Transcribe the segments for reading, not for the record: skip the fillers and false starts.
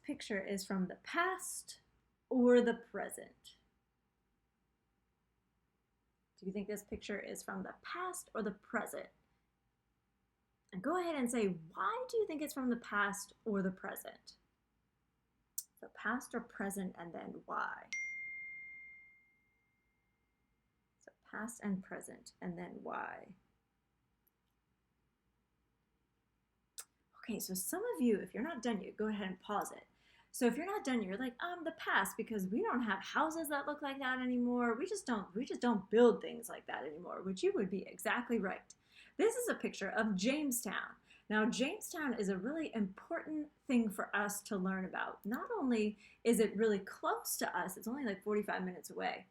picture is from the past or the present? Do you think this picture is from the past or the present? And go ahead and say, why do you think it's from the past or the present? So past or present, and then why? So past and present, and then why? Okay, so some of you, if you're not done yet, go ahead and pause it. So if you're not done, you're like, the past, because we don't have houses that look like that anymore. We just don't build things like that anymore, which you would be exactly right. This is a picture of Jamestown. Now, Jamestown is a really important thing for us to learn about. Not only is it really close to us, it's only like 45 minutes away,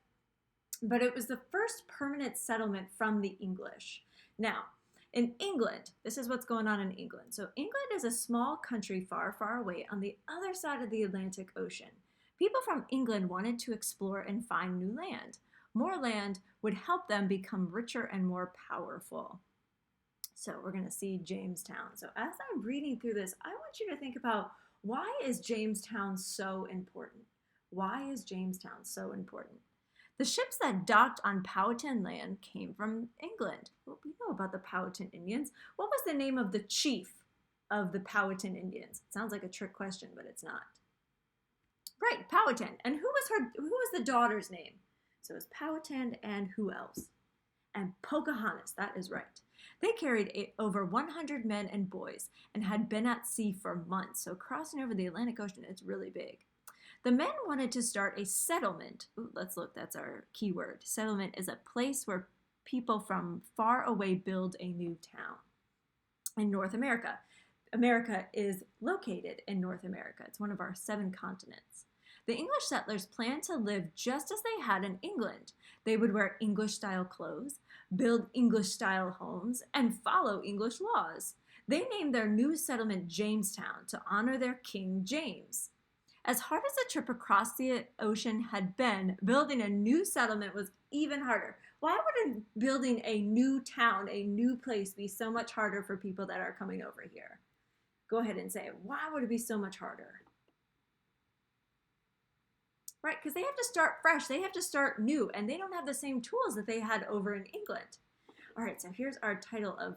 but it was the first permanent settlement from the English. Now, in England, this is what's going on in England. So England is a small country far, far away on the other side of the Atlantic Ocean. People from England wanted to explore and find new land. More land would help them become richer and more powerful. So we're going to see Jamestown. So as I'm reading through this, I want you to think about, why is Jamestown so important? Why is Jamestown so important? The ships that docked on Powhatan land came from England. Well, we know about the Powhatan Indians. What was the name of the chief of the Powhatan Indians? It sounds like a trick question, but it's not. Right, Powhatan. And who was the daughter's name? So it was Powhatan, and who else? And Pocahontas, that is right. They carried over 100 men and boys and had been at sea for months. So crossing over the Atlantic Ocean, it's really big. The men wanted to start a settlement. Ooh, let's look, that's our keyword. Settlement is a place where people from far away build a new town. In North America, America is located in North America. It's one of our 7 continents. The English settlers planned to live just as they had in England. They would wear English-style clothes, build English-style homes, and follow English laws. They named their new settlement Jamestown to honor their King James. As hard as the trip across the ocean had been, building a new settlement was even harder. Why would building a new town, a new place, be so much harder for people that are coming over here? Go ahead and say it. Why would it be so much harder? Right, because they have to start fresh. They have to start new, and they don't have the same tools that they had over in England. All right, so here's our title of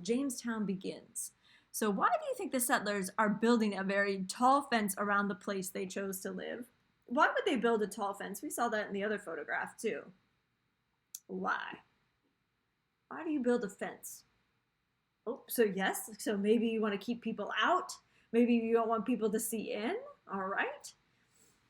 Jamestown Begins. So why do you think the settlers are building a very tall fence around the place they chose to live? Why would they build a tall fence? We saw that in the other photograph too. Why? Why do you build a fence? Oh, so yes, so maybe you want to keep people out. Maybe you don't want people to see in. All right.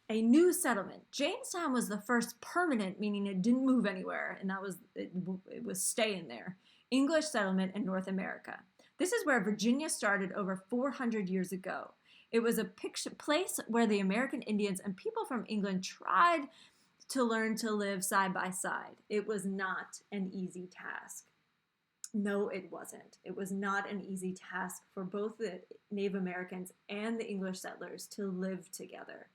A new settlement. Jamestown was the first permanent, meaning it didn't move anywhere, and it was staying there. English settlement in North America. This is where Virginia started over 400 years ago. It was a place where the American Indians and people from England tried to learn to live side by side. It was not an easy task. No, it wasn't. It was not an easy task for both the Native Americans and the English settlers to live together.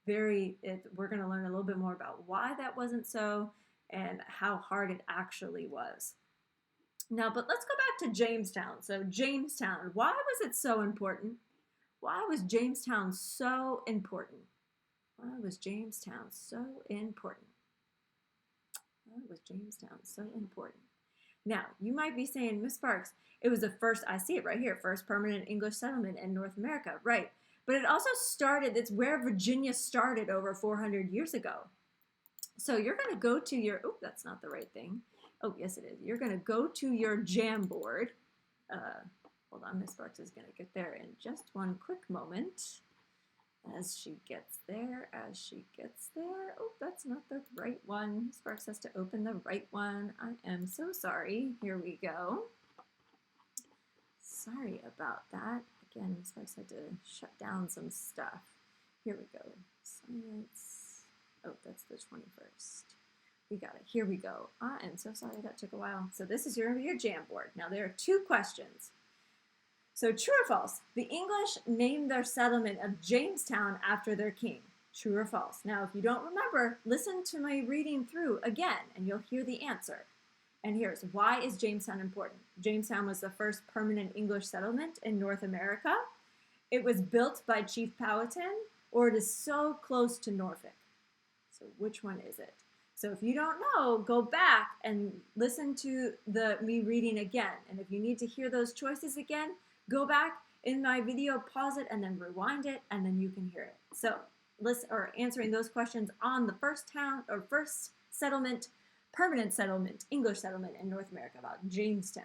We're going to learn a little bit more about why that wasn't so and how hard it actually was. Now, but let's go back to Jamestown. So Jamestown, why was it so important? Why was Jamestown so important? Why was Jamestown so important? Why was Jamestown so important? Now, you might be saying, Miss Sparks, it was the first, I see it right here, first permanent English settlement in North America, right? But it also started, it's where Virginia started over 400 years ago. So you're going to go to your, oh, that's not the right thing. Oh, yes, it is. You're going to go to your Jamboard. Hold on, Miss Sparks is going to get there in just one quick moment. As she gets there. Oh, that's not the right one. Sparks has to open the right one. I am so sorry. Here we go. Sorry about that. Again, Sparks had to shut down some stuff. Here we go. Science. Oh, that's the 21st. We got it. Here we go. I am so sorry that took a while. So this is your Jamboard. Now there are 2 questions. So true or false? The English named their settlement of Jamestown after their king. True or false? Now if you don't remember, listen to my reading through again and you'll hear the answer. And here's why is Jamestown important? Jamestown was the first permanent English settlement in North America. it was built by Chief Powhatan, or it is so close to Norfolk. So which one is it? So if you don't know, go back and listen to me reading again. And if you need to hear those choices again, go back in my video, pause it, and then rewind it, and then you can hear it. So listen, or answering those questions on the first town or first settlement, permanent settlement, English settlement in North America, about Jamestown.